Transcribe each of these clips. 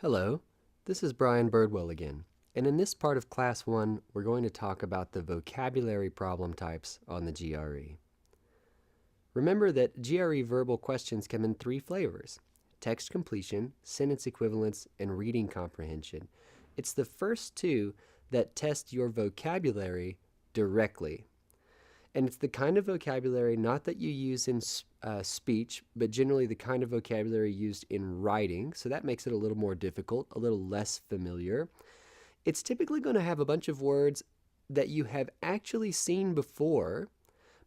Hello, this is Brian Birdwell again, and in this part of Class 1, we're going to talk about the vocabulary problem types on the GRE. Remember that GRE verbal questions come in three flavors: text completion, sentence equivalence, and reading comprehension. It's the first two that test your vocabulary directly. And it's the kind of vocabulary not that you use in speech, but generally the kind of vocabulary used in writing. So that makes it a little more difficult, a little less familiar. It's typically going to have a bunch of words that you have actually seen before,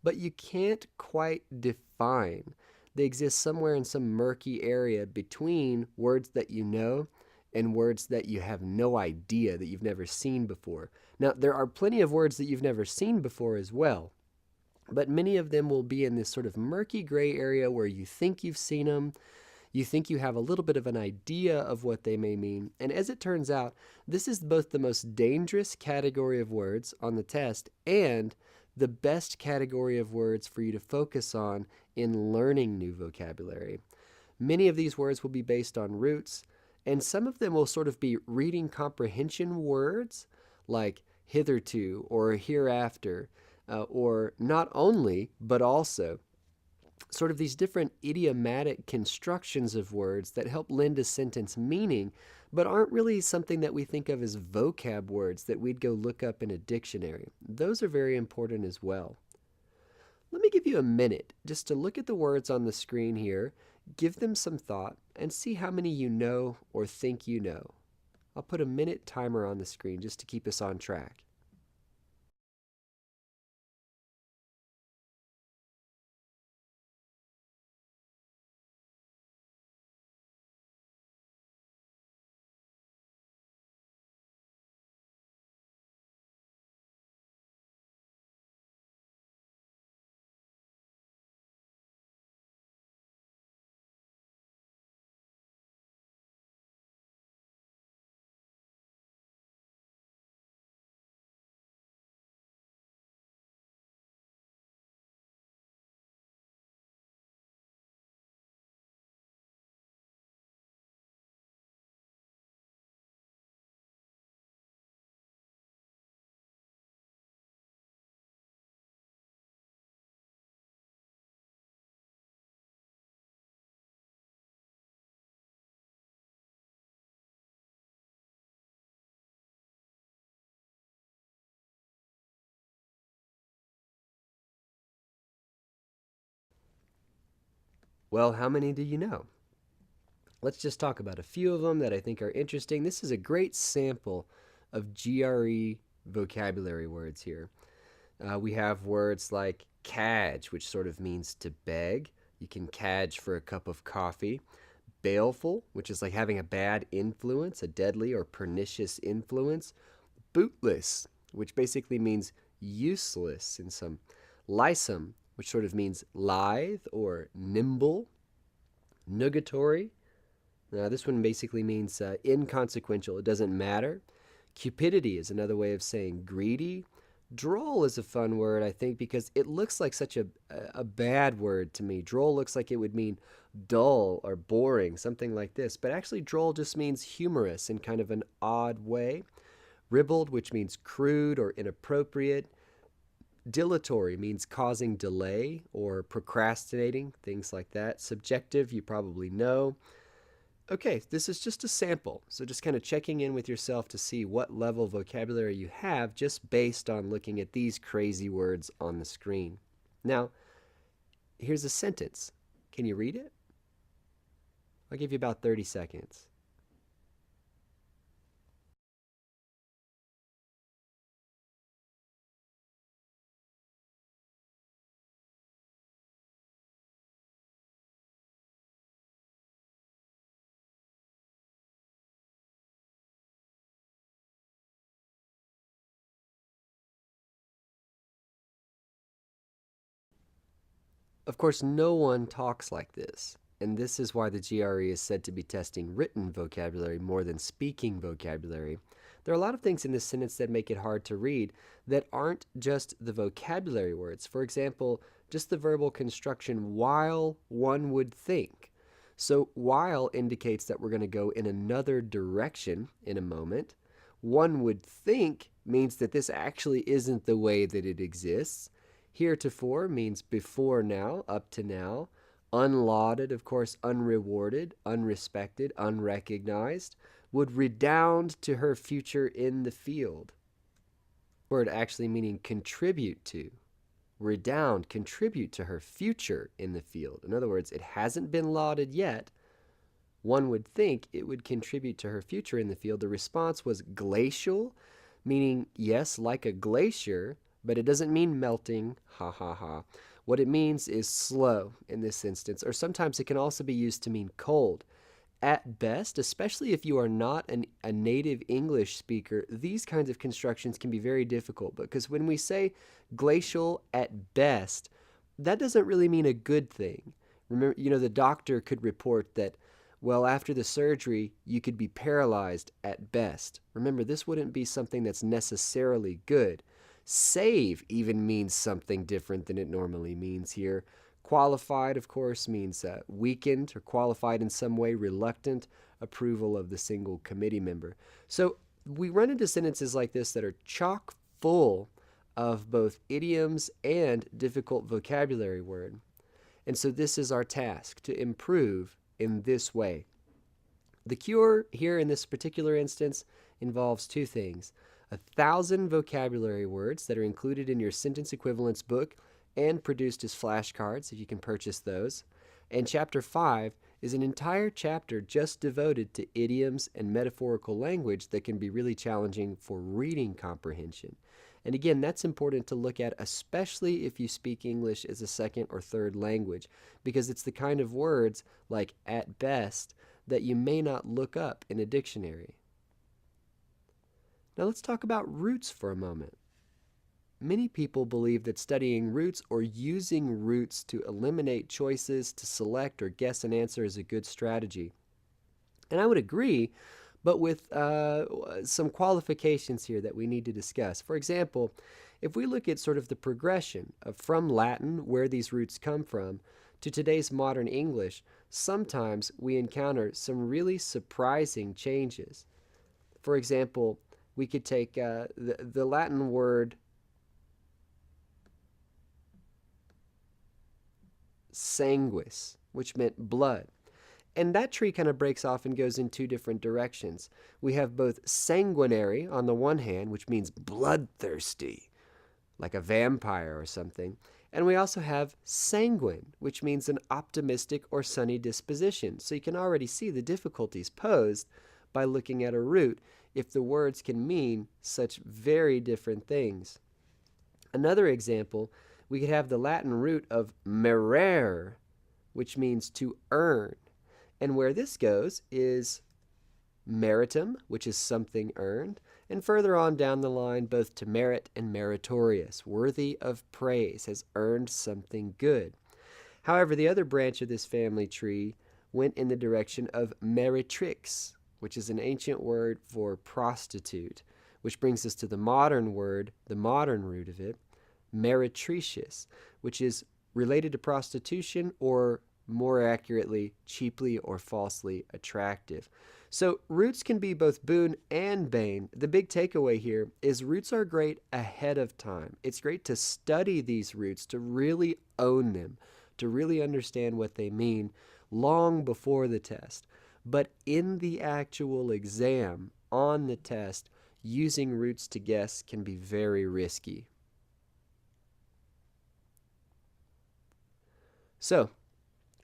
but you can't quite define. They exist somewhere in some murky area between words that you know and words that you have no idea, that you've never seen before. Now, there are plenty of words that you've never seen before as well, but many of them will be in this sort of murky gray area where you think you've seen them, you think you have a little bit of an idea of what they may mean, and as it turns out, this is both the most dangerous category of words on the test and the best category of words for you to focus on in learning new vocabulary. Many of these words will be based on roots, and some of them will sort of be reading comprehension words like hitherto or hereafter, or not only, but also. Sort of these different idiomatic constructions of words that help lend a sentence meaning, but aren't really something that we think of as vocab words that we'd go look up in a dictionary. Those are very important as well. Let me give you a minute just to look at the words on the screen here, give them some thought, and see how many you know or think you know. I'll put a minute timer on the screen just to keep us on track. Well, how many do you know? Let's just talk about a few of them that I think are interesting. This is a great sample of GRE vocabulary words here. We have words like cadge, which sort of means to beg. You can cadge for a cup of coffee. Baleful, which is like having a bad influence, a deadly or pernicious influence. Bootless, which basically means useless in some. Lissome, which sort of means lithe or nimble. Nugatory, this one basically means inconsequential. It doesn't matter. Cupidity is another way of saying greedy. Droll is a fun word, I think, because it looks like such a bad word to me. Droll looks like it would mean dull or boring, something like this. But actually, droll just means humorous in kind of an odd way. Ribald, which means crude or inappropriate. Dilatory means causing delay or procrastinating, things like that. Subjective, you probably know. Okay, this is just a sample, so just kind of checking in with yourself to see what level vocabulary you have just based on looking at these crazy words on the screen. Now, here's a sentence. Can you read it? I'll give you about 30 seconds. Of course, no one talks like this, and this is why the GRE is said to be testing written vocabulary more than speaking vocabulary. There are a lot of things in this sentence that make it hard to read that aren't just the vocabulary words. For example, just the verbal construction, while one would think. So while indicates that we're going to go in another direction in a moment. One would think means that this actually isn't the way that it exists. Heretofore means before now, up to now. Unlauded, of course, unrewarded, unrespected, unrecognized, would redound to her future in the field. Word actually meaning contribute to. Redound, contribute to her future in the field. In other words, it hasn't been lauded yet. One would think it would contribute to her future in the field. The response was glacial, meaning, yes, like a glacier, but it doesn't mean melting, ha ha ha. What it means is slow in this instance, or sometimes it can also be used to mean cold. At best, especially if you are not a native English speaker, these kinds of constructions can be very difficult, because when we say glacial at best, that doesn't really mean a good thing. Remember, the doctor could report that, well, after the surgery, you could be paralyzed at best. Remember, this wouldn't be something that's necessarily good. Save even means something different than it normally means here. Qualified, of course, means weakened or qualified in some way, reluctant approval of the single committee member. So we run into sentences like this that are chock full of both idioms and difficult vocabulary word. And so this is our task, to improve in this way. The cure here in this particular instance involves two things: 1,000 vocabulary words that are included in your sentence equivalence book and produced as flashcards, if you can purchase those. And chapter 5 is an entire chapter just devoted to idioms and metaphorical language that can be really challenging for reading comprehension. And again, that's important to look at, especially if you speak English as a second or third language, because it's the kind of words like at best that you may not look up in a dictionary. Now let's talk about roots for a moment. Many people believe that studying roots or using roots to eliminate choices to select or guess an answer is a good strategy. And I would agree, but with some qualifications here that we need to discuss. For example, if we look at sort of the progression of from Latin, where these roots come from, to today's modern English, sometimes we encounter some really surprising changes. For example, we could take the Latin word sanguis, which meant blood. And that tree kind of breaks off and goes in two different directions. We have both sanguinary on the one hand, which means bloodthirsty, like a vampire or something. And we also have sanguine, which means an optimistic or sunny disposition. So you can already see the difficulties posed by looking at a root if the words can mean such very different things. Another example, we could have the Latin root of merere, which means to earn. And where this goes is meritum, which is something earned, and further on down the line, both to merit and meritorious, worthy of praise, has earned something good. However, the other branch of this family tree went in the direction of meretrix, which is an ancient word for prostitute, which brings us to the modern word, the modern root of it, meretricious, which is related to prostitution, or more accurately, cheaply or falsely attractive. So roots can be both boon and bane. The big takeaway here is roots are great ahead of time. It's great to study these roots, to really own them, to really understand what they mean long before the test. But in the actual exam, on the test, using roots to guess can be very risky. So,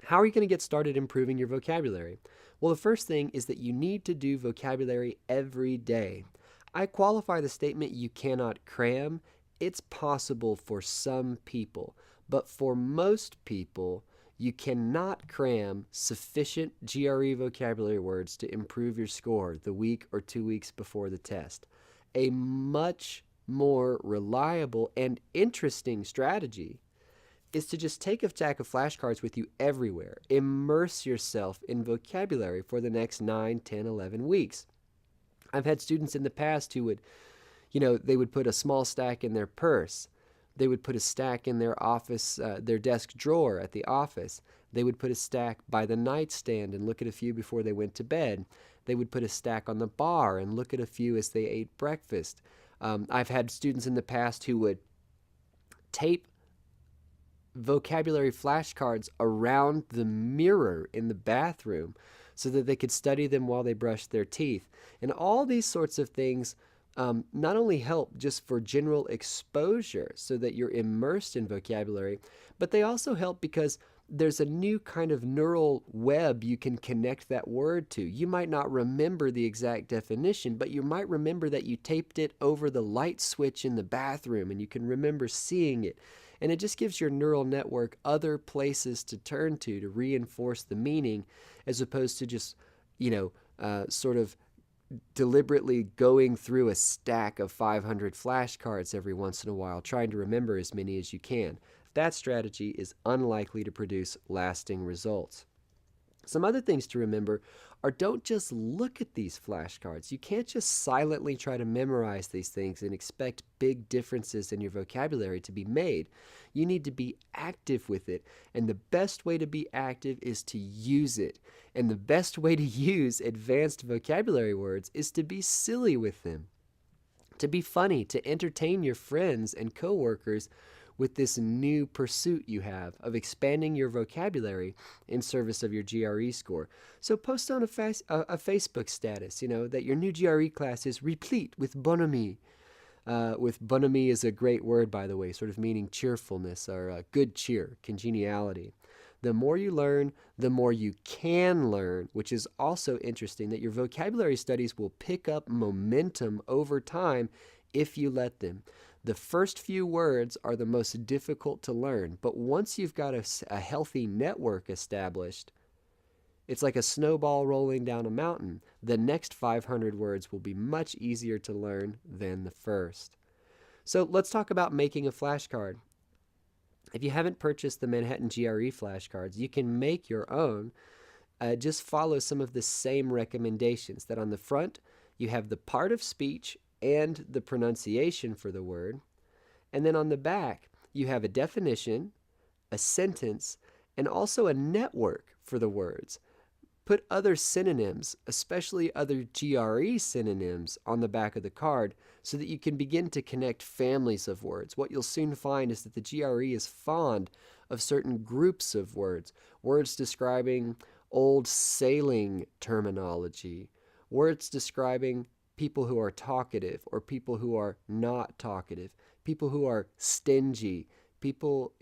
how are you going to get started improving your vocabulary? Well, the first thing is that you need to do vocabulary every day. I qualify the statement you cannot cram. It's possible for some people, but for most people, you cannot cram sufficient GRE vocabulary words to improve your score the week or 2 weeks before the test. A much more reliable and interesting strategy is to just take a stack of flashcards with you everywhere. Immerse yourself in vocabulary for the next 9, 10, 11 weeks. I've had students in the past who would, they would put a small stack in their purse. They would put a stack in their office, their desk drawer at the office. They would put a stack by the nightstand and look at a few before they went to bed. They would put a stack on the bar and look at a few as they ate breakfast. I've had students in the past who would tape vocabulary flashcards around the mirror in the bathroom so that they could study them while they brushed their teeth. And all these sorts of things not only help just for general exposure so that you're immersed in vocabulary, but they also help because there's a new kind of neural web you can connect that word to. You might not remember the exact definition, but you might remember that you taped it over the light switch in the bathroom and you can remember seeing it. And it just gives your neural network other places to turn to reinforce the meaning, as opposed to just, sort of deliberately going through a stack of 500 flashcards every once in a while, trying to remember as many as you can. That strategy is unlikely to produce lasting results. Some other things to remember are, don't just look at these flashcards. You can't just silently try to memorize these things and expect big differences in your vocabulary to be made. You need to be active with it, and the best way to be active is to use it. And the best way to use advanced vocabulary words is to be silly with them, to be funny, to entertain your friends and coworkers with this new pursuit you have of expanding your vocabulary in service of your GRE score. So post on a Facebook status, that your new GRE class is replete with bonhomie. Bonhomie is a great word, by the way, sort of meaning cheerfulness or good cheer, congeniality. The more you learn, the more you can learn, which is also interesting, that your vocabulary studies will pick up momentum over time if you let them. The first few words are the most difficult to learn, but once you've got a healthy network established, it's like a snowball rolling down a mountain. The next 500 words will be much easier to learn than the first. So let's talk about making a flashcard. If you haven't purchased the Manhattan GRE flashcards, you can make your own. Just follow some of the same recommendations, that on the front you have the part of speech and the pronunciation for the word. And then on the back, you have a definition, a sentence, and also a network for the words. Put other synonyms, especially other GRE synonyms, on the back of the card so that you can begin to connect families of words. What you'll soon find is that the GRE is fond of certain groups of words, words describing old sailing terminology, words describing people who are talkative or people who are not talkative, people who are stingy, people,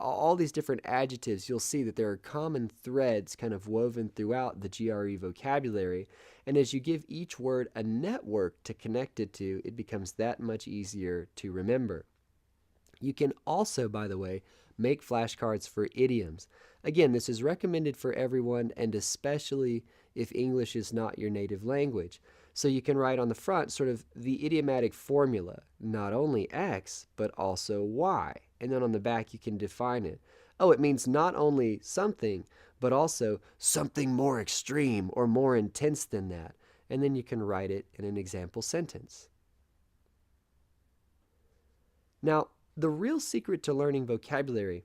all these different adjectives. You'll see that there are common threads kind of woven throughout the GRE vocabulary. And as you give each word a network to connect it to, it becomes that much easier to remember. You can also, by the way, make flashcards for idioms. Again, this is recommended for everyone, and especially if English is not your native language. So you can write on the front sort of the idiomatic formula, not only X, but also Y. And then on the back, you can define it. Oh, it means not only something, but also something more extreme or more intense than that. And then you can write it in an example sentence. Now, the real secret to learning vocabulary,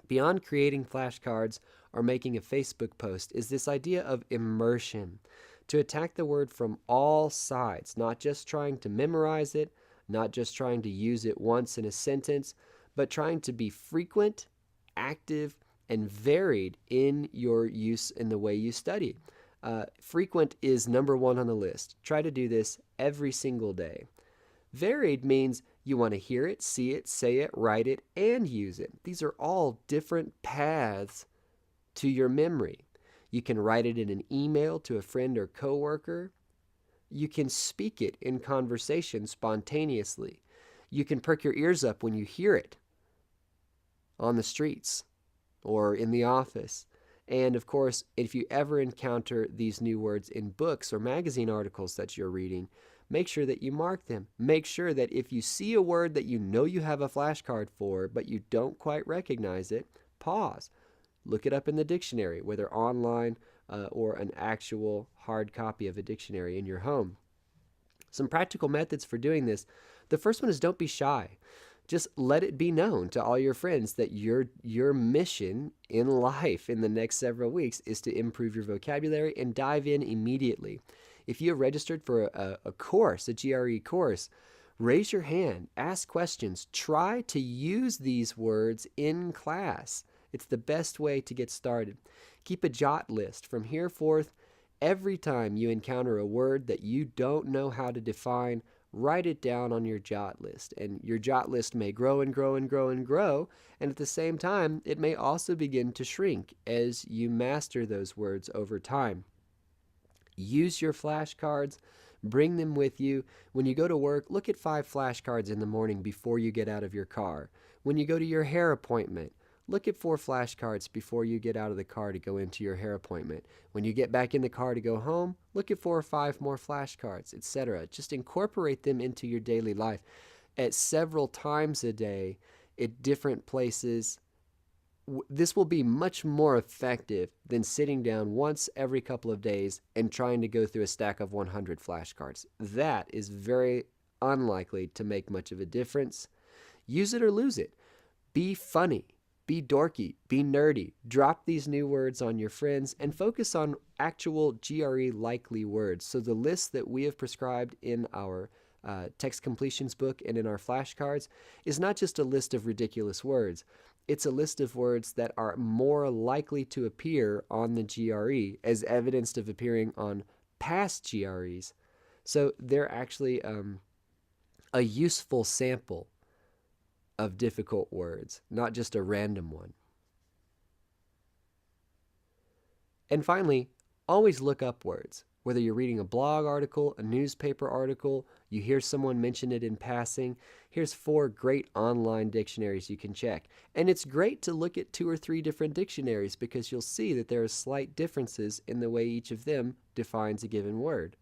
beyond creating flashcards or making a Facebook post, is this idea of immersion. To attack the word from all sides, not just trying to memorize it, not just trying to use it once in a sentence, but trying to be frequent, active, and varied in your use in the way you study. Frequent is number one on the list. Try to do this every single day. Varied means you want to hear it, see it, say it, write it, and use it. These are all different paths to your memory. You can write it in an email to a friend or coworker. You can speak it in conversation spontaneously. You can perk your ears up when you hear it on the streets or in the office. And of course, if you ever encounter these new words in books or magazine articles that you're reading, make sure that you mark them. Make sure that if you see a word that you know you have a flashcard for, but you don't quite recognize it, pause. Look it up in the dictionary, whether online or an actual hard copy of a dictionary in your home. Some practical methods for doing this. The first one is, don't be shy. Just let it be known to all your friends that your mission in life in the next several weeks is to improve your vocabulary and dive in immediately. If you have registered for a course, a GRE course, raise your hand, ask questions, try to use these words in class. It's the best way to get started. Keep a jot list from here forth. Every time you encounter a word that you don't know how to define, write it down on your jot list. And your jot list may grow and grow and grow and grow. And at the same time, it may also begin to shrink as you master those words over time. Use your flashcards. Bring them with you. When you go to work, look at 5 flashcards in the morning before you get out of your car. When you go to your hair appointment, look at 4 flashcards before you get out of the car to go into your hair appointment. When you get back in the car to go home, look at 4 or 5 more flashcards, etc. Just incorporate them into your daily life at several times a day at different places. This will be much more effective than sitting down once every couple of days and trying to go through a stack of 100 flashcards. That is very unlikely to make much of a difference. Use it or lose it. Be funny. Be dorky, be nerdy, drop these new words on your friends, and focus on actual GRE likely words. So the list that we have prescribed in our text completions book and in our flashcards is not just a list of ridiculous words. It's a list of words that are more likely to appear on the GRE as evidenced of appearing on past GREs. So they're actually a useful sample of difficult words, not just a random one. And finally, always look up words. Whether you're reading a blog article, a newspaper article, you hear someone mention it in passing, here's 4 great online dictionaries you can check. And it's great to look at 2 or 3 different dictionaries because you'll see that there are slight differences in the way each of them defines a given word.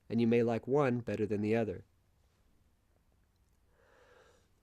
And you may like one better than the other.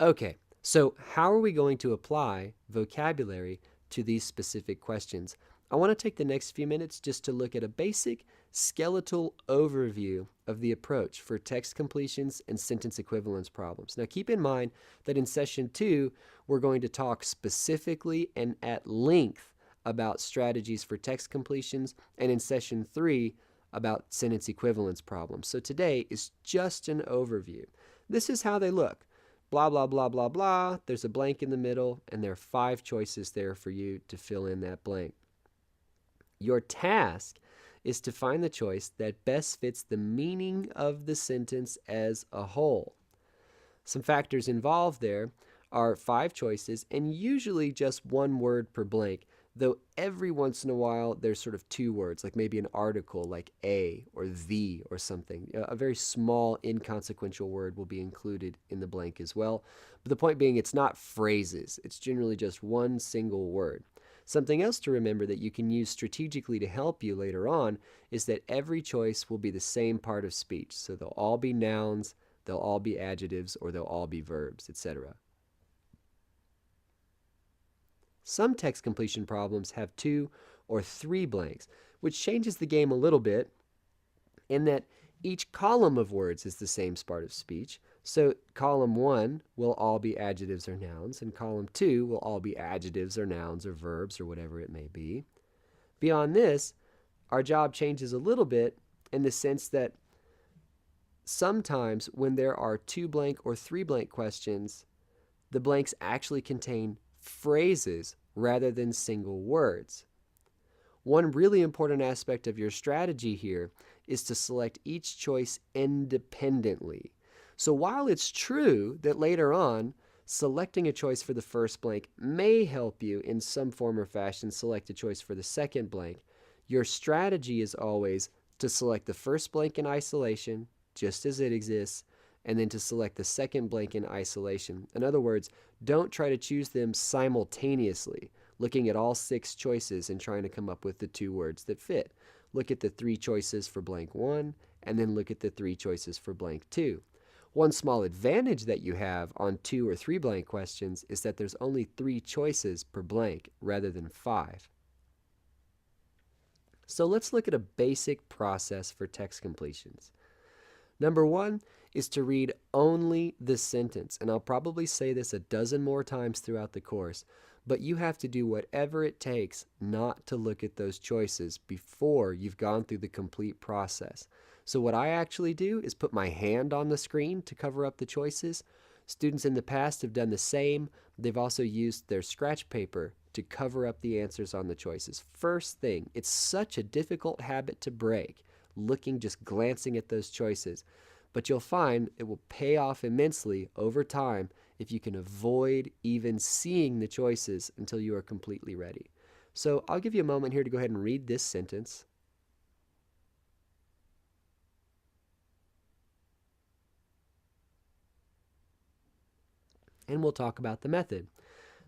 Okay, so how are we going to apply vocabulary to these specific questions? I want to take the next few minutes just to look at a basic skeletal overview of the approach for text completions and sentence equivalence problems. Now keep in mind that in session 2, we're going to talk specifically and at length about strategies for text completions, and in session 3 about sentence equivalence problems. So today is just an overview. This is how they look. Blah, blah, blah, blah, blah. There's a blank in the middle, and there are 5 choices there for you to fill in that blank. Your task is to find the choice that best fits the meaning of the sentence as a whole. Some factors involved there are 5 choices and usually just 1 word per blank, though every once in a while there's sort of 2 words, like maybe an article like a or the or something. A very small inconsequential word will be included in the blank as well. But the point being, it's not phrases. It's generally just 1 single word. Something else to remember that you can use strategically to help you later on is that every choice will be the same part of speech. So they'll all be nouns, they'll all be adjectives, or they'll all be verbs, etc. Some text completion problems have 2 or 3 blanks, which changes the game a little bit in that each column of words is the same part of speech. So column 1 will all be adjectives or nouns, and column 2 will all be adjectives or nouns or verbs or whatever it may be. Beyond this, our job changes a little bit in the sense that sometimes when there are 2 blank or 3 blank questions, the blanks actually contain phrases rather than single words. One really important aspect of your strategy here is to select each choice independently. So while it's true that later on, selecting a choice for the first blank may help you in some form or fashion select a choice for the second blank, your strategy is always to select the first blank in isolation, just as it exists, and then to select the second blank in isolation. In other words, don't try to choose them simultaneously, looking at all 6 choices and trying to come up with the 2 words that fit. Look at the 3 choices for blank 1, and then look at the 3 choices for blank 2. One small advantage that you have on 2 or 3 blank questions is that there's only 3 choices per blank rather than 5. So let's look at a basic process for text completions. Number one is to read only the sentence. And I'll probably say this a dozen more times throughout the course, but you have to do whatever it takes not to look at those choices before you've gone through the complete process. So what I actually do is put my hand on the screen to cover up the choices. Students in the past have done the same. They've also used their scratch paper to cover up the answers on the choices. First thing, it's such a difficult habit to break, just glancing at those choices. But you'll find it will pay off immensely over time if you can avoid even seeing the choices until you are completely ready. So I'll give you a moment here to go ahead and read this sentence. And we'll talk about the method.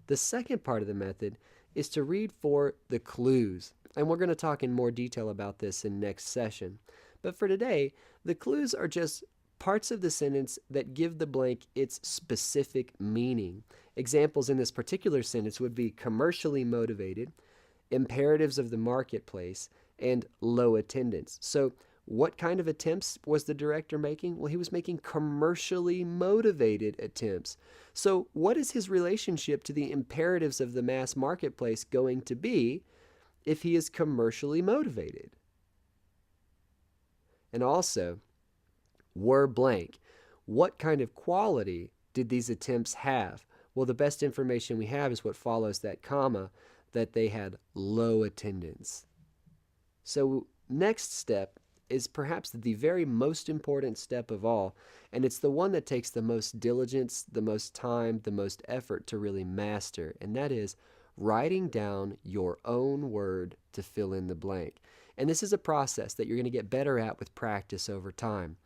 The second part of the method is to read for the clues. And we're going to talk in more detail about this in next session. But for today, the clues are just parts of the sentence that give the blank its specific meaning. Examples in this particular sentence would be commercially motivated, imperatives of the marketplace, and low attendance. So what kind of attempts was the director making? Well, he was making commercially motivated attempts. So what is his relationship to the imperatives of the mass marketplace going to be if he is commercially motivated? And also, were blank. What kind of quality did these attempts have? Well, the best information we have is what follows that comma, that they had low attendance. So next step is perhaps the very most important step of all, and it's the one that takes the most diligence, the most time, the most effort to really master, and that is writing down your own word to fill in the blank. And this is a process that you're going to get better at with practice over time.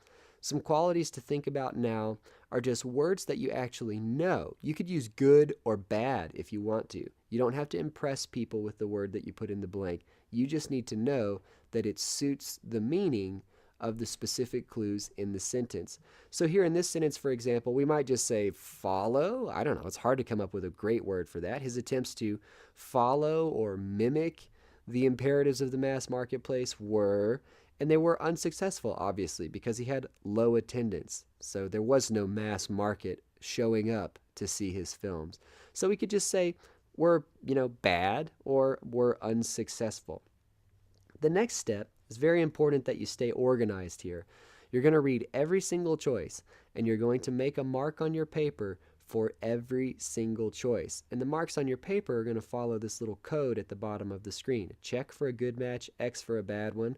Some qualities to think about now are just words that you actually know. You could use good or bad if you want to. You don't have to impress people with the word that you put in the blank. You just need to know that it suits the meaning of the specific clues in the sentence. So here in this sentence, for example, we might just say follow. I don't know. It's hard to come up with a great word for that. His attempts to follow or mimic the imperatives of the mass marketplace were, and they were unsuccessful, obviously, because he had low attendance. So there was no mass market showing up to see his films. So we could just say were, bad or were unsuccessful. The next step is very important that you stay organized here. You're going to read every single choice, and you're going to make a mark on your paper for every single choice. And the marks on your paper are going to follow this little code at the bottom of the screen. Check for a good match, X for a bad one,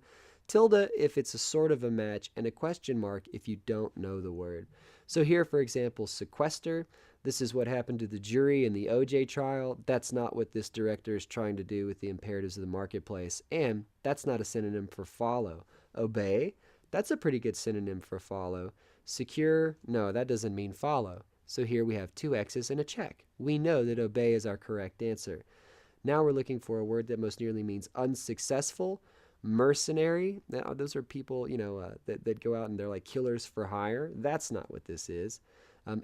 tilde if it's a sort of a match, and a question mark if you don't know the word. So here, for example, sequester. This is what happened to the jury in the OJ trial. That's not what this director is trying to do with the imperatives of the marketplace. And that's not a synonym for follow. Obey, that's a pretty good synonym for follow. Secure, no, that doesn't mean follow. So here we have two X's and a check. We know that obey is our correct answer. Now we're looking for a word that most nearly means unsuccessful. Mercenary, now those are people, that go out and they're like killers for hire. That's not what this is.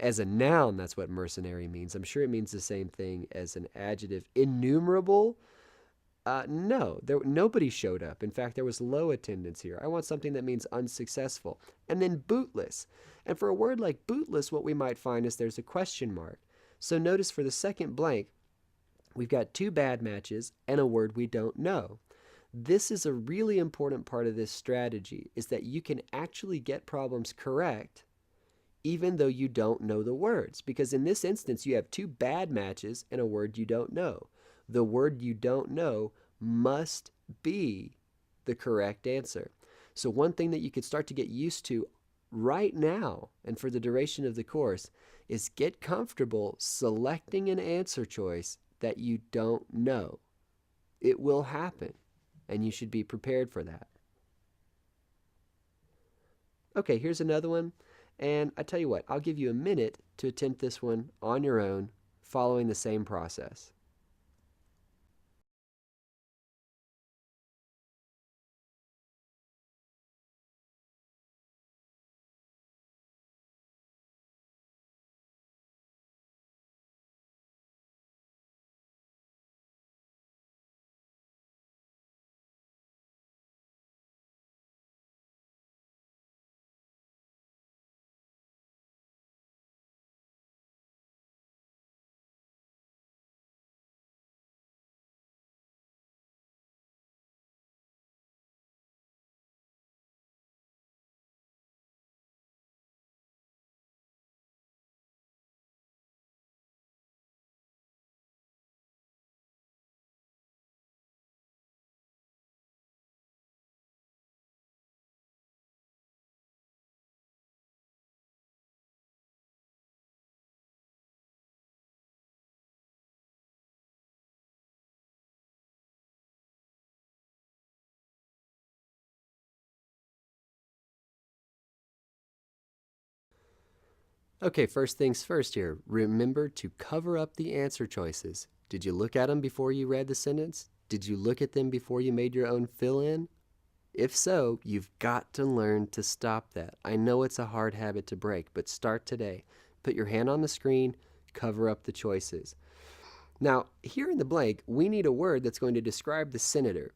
As a noun, that's what mercenary means. I'm sure it means the same thing as an adjective. Innumerable, no, nobody showed up. In fact, there was low attendance here. I want something that means unsuccessful. And then bootless. And for a word like bootless, what we might find is there's a question mark. So notice for the second blank, we've got two bad matches and a word we don't know. This is a really important part of this strategy, is that you can actually get problems correct even though you don't know the words. Because in this instance, you have two bad matches and a word you don't know. The word you don't know must be the correct answer. So one thing that you could start to get used to right now and for the duration of the course is get comfortable selecting an answer choice that you don't know. It will happen, and you should be prepared for that. Okay, here's another one. And I tell you what, I'll give you a minute to attempt this one on your own, following the same process. Okay, first things first here. Remember to cover up the answer choices. Did you look at them before you read the sentence? Did you look at them before you made your own fill-in? If so, you've got to learn to stop that. I know it's a hard habit to break, but start today. Put your hand on the screen, cover up the choices. Now, here in the blank, we need a word that's going to describe the senator.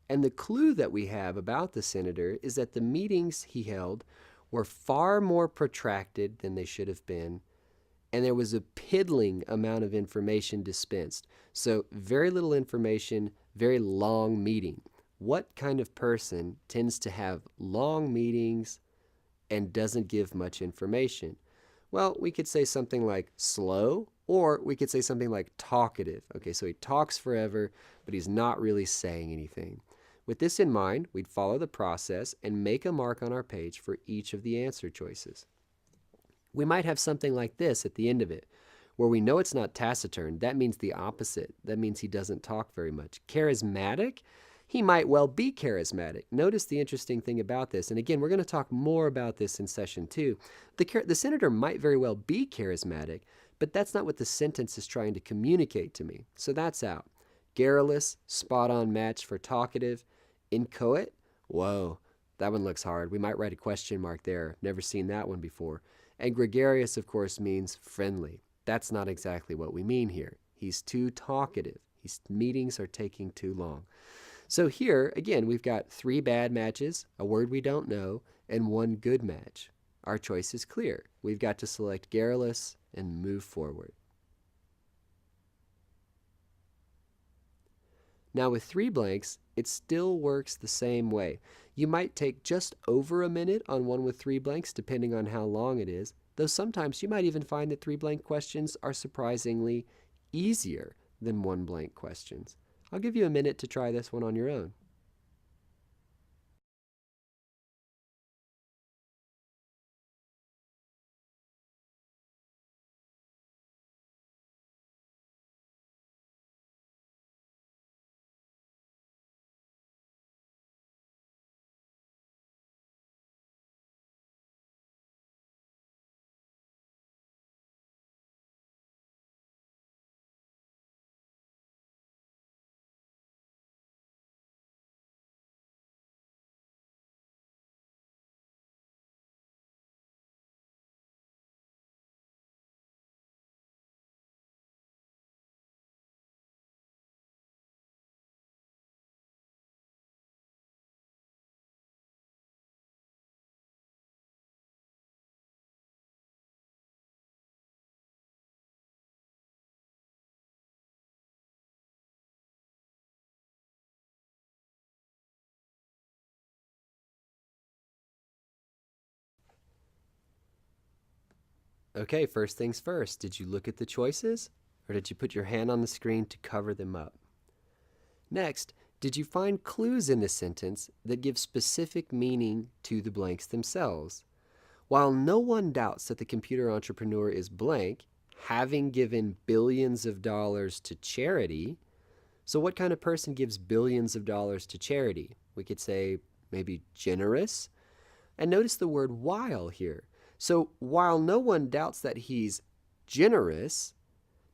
And the clue that we have about the senator is that the meetings he held were far more protracted than they should have been, and there was a piddling amount of information dispensed. So very little information, very long meeting. What kind of person tends to have long meetings and doesn't give much information? Well, we could say something like slow, or we could say something like talkative. Okay, so he talks forever, but he's not really saying anything. With this in mind, we'd follow the process and make a mark on our page for each of the answer choices. We might have something like this at the end of it, where we know it's not taciturn. That means the opposite. That means he doesn't talk very much. Charismatic? He might well be charismatic. Notice the interesting thing about this, and again, we're going to talk more about this in session 2. The senator might very well be charismatic, but that's not what the sentence is trying to communicate to me. So that's out. Garrulous, spot-on match for talkative. Inchoate? Whoa, that one looks hard. We might write a question mark there. Never seen that one before. And gregarious, of course, means friendly. That's not exactly what we mean here. He's too talkative. His meetings are taking too long. So here, again, we've got 3 bad matches, a word we don't know, and 1 good match. Our choice is clear. We've got to select garrulous and move forward. Now with 3 blanks, it still works the same way. You might take just over a minute on one with 3 blanks, depending on how long it is, though sometimes you might even find that 3 blank questions are surprisingly easier than 1 blank questions. I'll give you a minute to try this one on your own. Okay, first things first, did you look at the choices, or did you put your hand on the screen to cover them up? Next, did you find clues in the sentence that give specific meaning to the blanks themselves? While no one doubts that the computer entrepreneur is blank, having given billions of dollars to charity, so what kind of person gives billions of dollars to charity? We could say maybe generous. And notice the word while here. So while no one doubts that he's generous,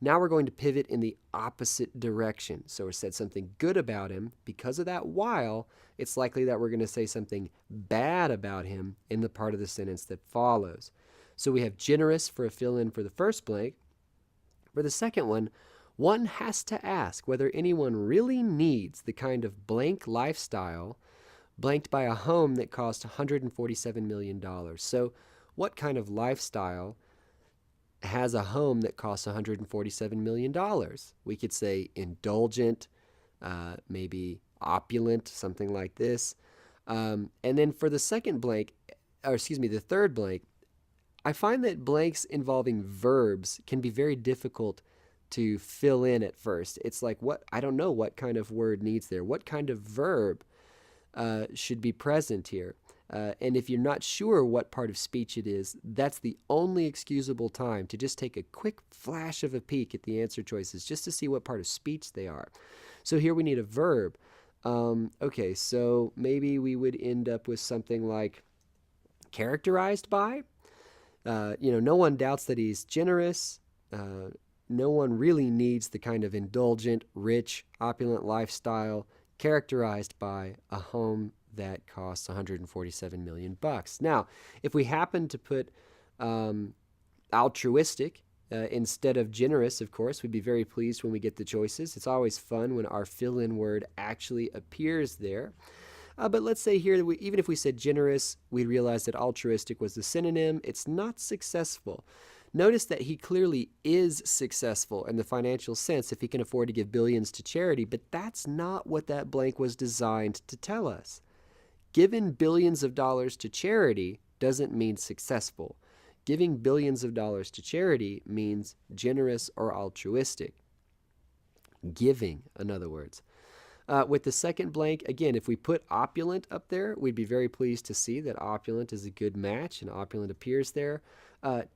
now we're going to pivot in the opposite direction. So we said something good about him. Because of that while, it's likely that we're going to say something bad about him in the part of the sentence that follows. So we have generous for a fill-in for the first blank. For the second one has to ask whether anyone really needs the kind of blank lifestyle blanked by a home that cost $147 million. So what kind of lifestyle has a home that costs $147 million? We could say indulgent, maybe opulent, something like this. And then for the second blank, or excuse me, the third blank, I find that blanks involving verbs can be very difficult to fill in at first. It's like, I don't know what kind of word needs there. What kind of verb should be present here? And if you're not sure what part of speech it is, that's the only excusable time to just take a quick flash of a peek at the answer choices just to see what part of speech they are. So here we need a verb. Okay, so maybe we would end up with something like characterized by. No one doubts that he's generous. No one really needs the kind of indulgent, rich, opulent lifestyle characterized by a home that costs 147 million bucks. Now, if we happen to put altruistic instead of generous, of course, we'd be very pleased when we get the choices. It's always fun when our fill-in word actually appears there. But let's say here that even if we said generous, we realize that altruistic was the synonym. It's not successful. Notice that he clearly is successful in the financial sense if he can afford to give billions to charity, but that's not what that blank was designed to tell us. Giving billions of dollars to charity doesn't mean successful. Giving billions of dollars to charity means generous or altruistic. Giving, in other words. With the second blank, again, if we put opulent up there, we'd be very pleased to see that opulent is a good match and opulent appears there.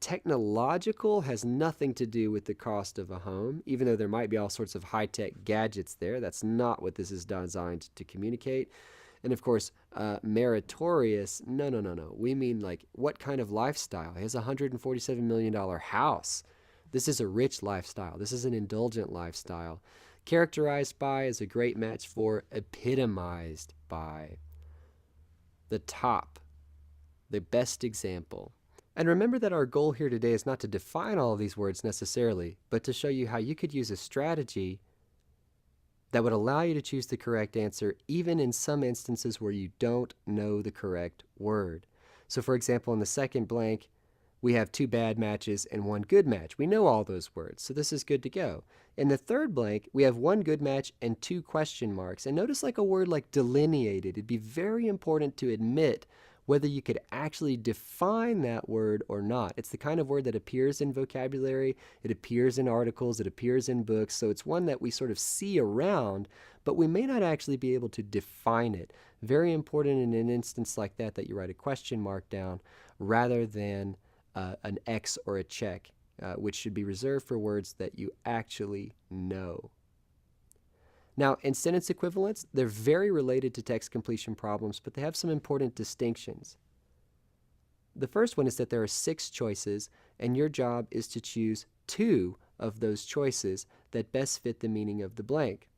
Technological has nothing to do with the cost of a home, even though there might be all sorts of high-tech gadgets there. That's not what this is designed to communicate. And of course, meritorious, no. We mean like what kind of lifestyle? He has a $147 million house. This is a rich lifestyle. This is an indulgent lifestyle. Characterized by is a great match for epitomized by. The top, the best example. And remember that our goal here today is not to define all of these words necessarily, but to show you how you could use a strategy that would allow you to choose the correct answer even in some instances where you don't know the correct word. So for example, in the second blank, we have 2 bad matches and 1 good match. We know all those words, so this is good to go. In the third blank, we have 1 good match and 2 question marks. And notice like a word like delineated, it'd be very important to admit whether you could actually define that word or not. It's the kind of word that appears in vocabulary, it appears in articles, it appears in books, so it's one that we sort of see around, but we may not actually be able to define it. Very important in an instance like that you write a question mark down rather than an X or a check, which should be reserved for words that you actually know. Now, in sentence equivalents, they're very related to text completion problems, but they have some important distinctions. The first one is that there are 6 choices, and your job is to choose 2 of those choices that best fit the meaning of the blank.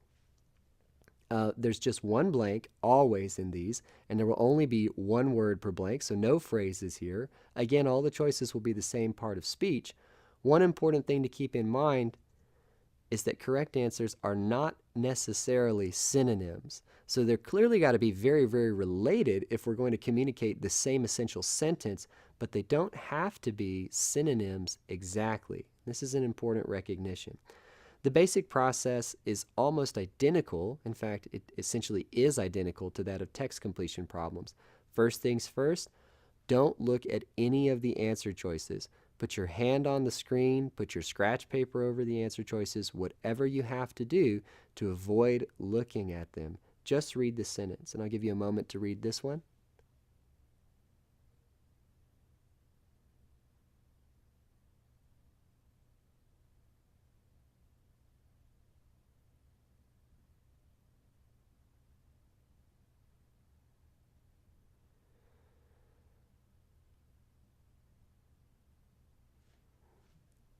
There's just 1 blank always in these, and there will only be 1 word per blank, so no phrases here. Again, all the choices will be the same part of speech. One important thing to keep in mind is that correct answers are not necessarily synonyms. So they're clearly got to be very, very related if we're going to communicate the same essential sentence, but they don't have to be synonyms exactly. This is an important recognition. The basic process is almost identical. In fact, it essentially is identical to that of text completion problems. First things first, don't look at any of the answer choices. Put your hand on the screen, put your scratch paper over the answer choices, whatever you have to do to avoid looking at them. Just read the sentence, and I'll give you a moment to read this one.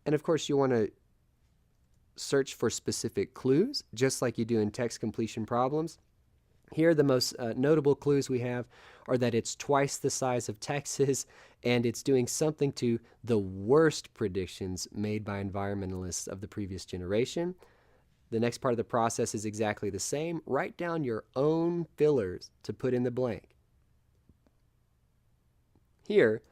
And of course, you want to search for specific clues, just like you do in text completion problems. Here, the most notable clues we have are that it's twice the size of Texas, and it's doing something to the worst predictions made by environmentalists of the previous generation. The next part of the process is exactly the same. Write down your own fillers to put in the blank. Here,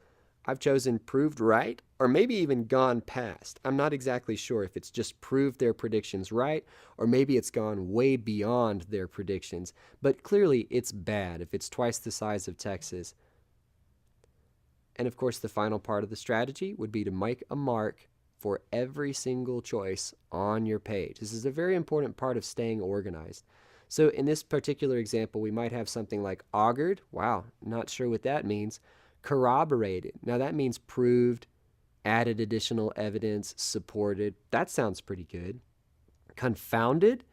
I've chosen proved right, or maybe even gone past. I'm not exactly sure if it's just proved their predictions right, or maybe it's gone way beyond their predictions. But clearly, it's bad if it's twice the size of Texas. And of course, the final part of the strategy would be to make a mark for every single choice on your page. This is a very important part of staying organized. So in this particular example, we might have something like augured. Wow, not sure what that means. Corroborated. Now that means proved, added additional evidence, supported. That sounds pretty good. Confounded?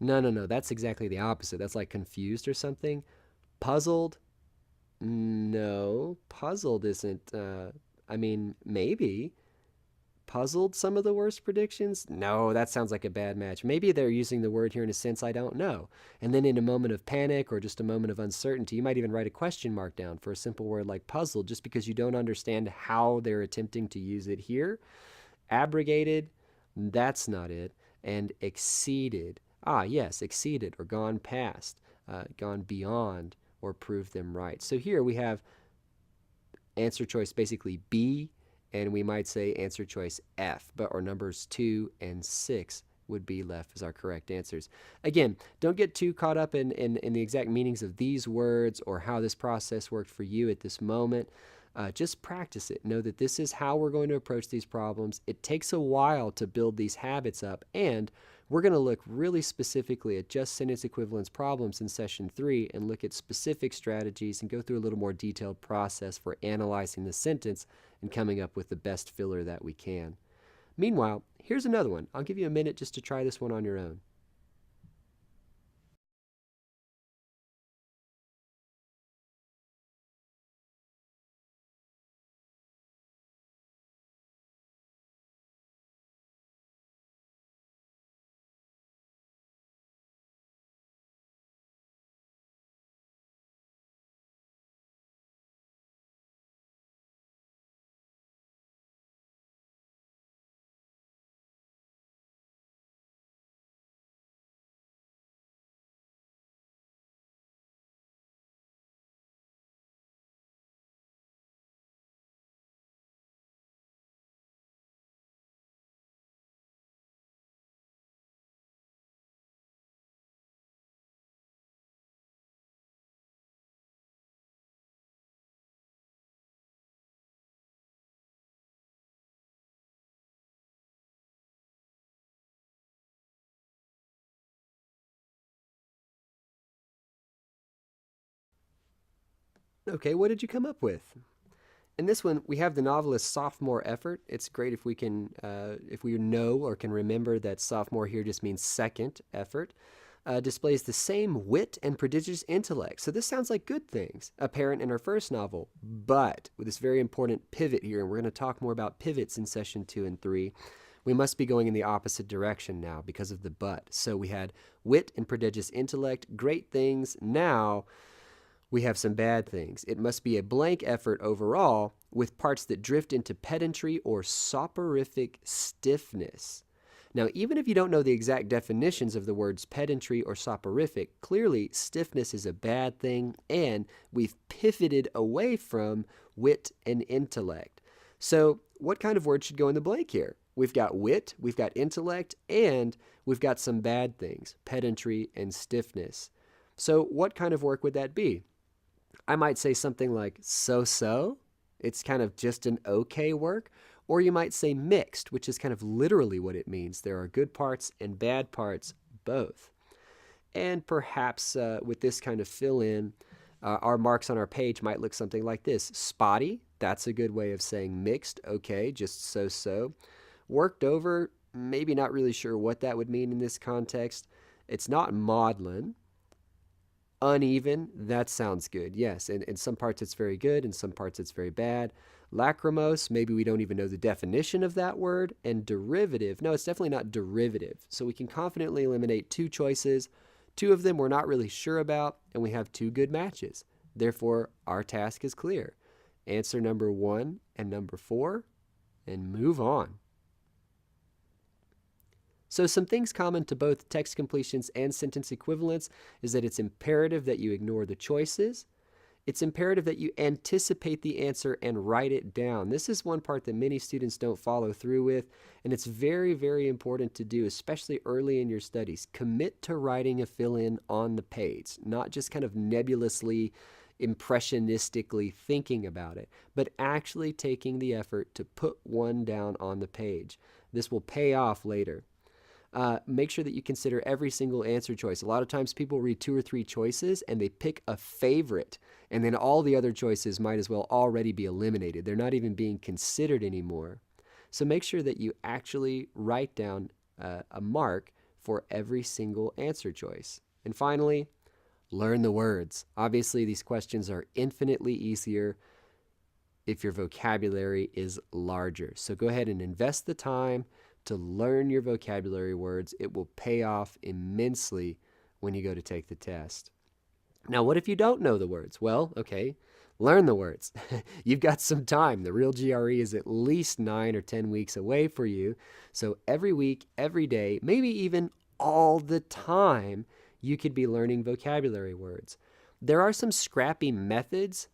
No. That's exactly the opposite. That's like confused or something. Puzzled? No. Puzzled isn't I mean, maybe. Puzzled some of the worst predictions? No, that sounds like a bad match. Maybe they're using the word here in a sense I don't know. And then in a moment of panic or just a moment of uncertainty, you might even write a question mark down for a simple word like puzzled just because you don't understand how they're attempting to use it here. Abrogated, that's not it. And exceeded. Ah, yes, exceeded or gone past, gone beyond or proved them right. So here we have answer choice basically B, and we might say answer choice F, but our numbers 2 and 6 would be left as our correct answers. Again, don't get too caught up in the exact meanings of these words or how this process worked for you at this moment. Just practice it. Know that this is how we're going to approach these problems. It takes a while to build these habits up, and we're going to look really specifically at just sentence equivalence problems in session 3 and look at specific strategies and go through a little more detailed process for analyzing the sentence and coming up with the best filler that we can. Meanwhile, here's another one. I'll give you a minute just to try this one on your own. Okay, what did you come up with? In this one, we have the novelist's sophomore effort. It's great if we can, if we know or can remember that sophomore here just means second effort. Displays the same wit and prodigious intellect. So this sounds like good things, apparent in our first novel, but with this very important pivot here, and we're going to talk more about pivots in session 2 and 3, we must be going in the opposite direction now because of the but. So we had wit and prodigious intellect, great things. Now we have some bad things. It must be a blank effort overall with parts that drift into pedantry or soporific stiffness. Now, even if you don't know the exact definitions of the words pedantry or soporific, clearly stiffness is a bad thing, and we've pivoted away from wit and intellect. So what kind of word should go in the blank here? We've got wit, we've got intellect, and we've got some bad things, pedantry and stiffness. So what kind of work would that be? I might say something like so-so. It's kind of just an okay work. Or you might say mixed, which is kind of literally what it means. There are good parts and bad parts, both. And perhaps with this kind of fill-in, our marks on our page might look something like this. Spotty, that's a good way of saying mixed, okay, just so-so. Worked over, maybe not really sure what that would mean in this context. It's not maudlin. Uneven, that sounds good. Yes, in some parts it's very good, in some parts it's very bad. Lachrymose, maybe we don't even know the definition of that word. And derivative, no, it's definitely not derivative. So we can confidently eliminate 2 choices. 2 of them we're not really sure about, and we have 2 good matches. Therefore, our task is clear. Answer number 1 and number 4, and move on. So some things common to both text completions and sentence equivalence is that it's imperative that you ignore the choices. It's imperative that you anticipate the answer and write it down. This is one part that many students don't follow through with, and it's very, very important to do, especially early in your studies. Commit to writing a fill-in on the page, not just kind of nebulously, impressionistically thinking about it, but actually taking the effort to put one down on the page. This will pay off later. Make sure that you consider every single answer choice. A lot of times people read 2 or 3 choices and they pick a favorite, and then all the other choices might as well already be eliminated. They're not even being considered anymore. So make sure that you actually write down a mark for every single answer choice. And finally, learn the words. Obviously, these questions are infinitely easier if your vocabulary is larger. So go ahead and invest the time to learn your vocabulary words. It will pay off immensely when you go to take the test. Now, what if you don't know the words? Well, okay, learn the words. You've got some time. The real GRE is at least 9 or 10 weeks away for you. So every week, every day, maybe even all the time, you could be learning vocabulary words. There are some scrappy methods.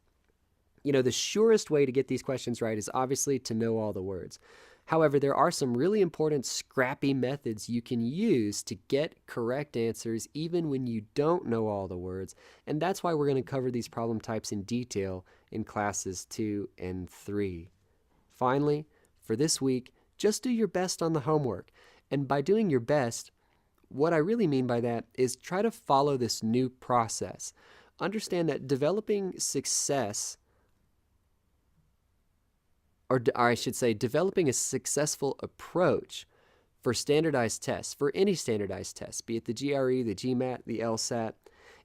You know, the surest way to get these questions right is obviously to know all the words. However, there are some really important scrappy methods you can use to get correct answers even when you don't know all the words, and that's why we're going to cover these problem types in detail in classes 2 and 3. Finally, for this week, just do your best on the homework. And by doing your best, what I really mean by that is try to follow this new process. Understand that developing success, or I should say, developing a successful approach for standardized tests, for any standardized test, be it the GRE, the GMAT, the LSAT,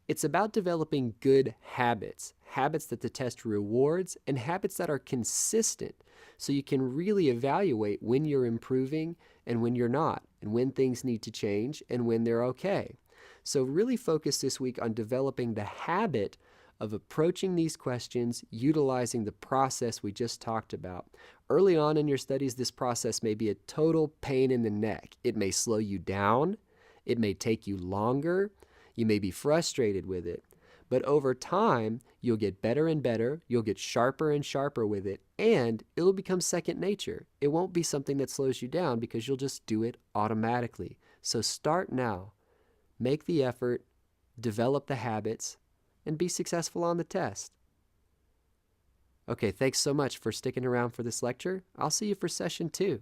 it's about developing good habits, habits that the test rewards, and habits that are consistent, so you can really evaluate when you're improving and when you're not, and when things need to change and when they're okay. So really focus this week on developing the habit of approaching these questions utilizing the process we just talked about. Early on in your studies, this process may be a total pain in the neck. It may slow you down. It may take you longer. You may be frustrated with it. But over time, you'll get better and better. You'll get sharper and sharper with it, and it'll become second nature. It won't be something that slows you down because you'll just do it automatically. So start now. Make the effort, develop the habits, and be successful on the test. Okay, thanks so much for sticking around for this lecture. I'll see you for session 2.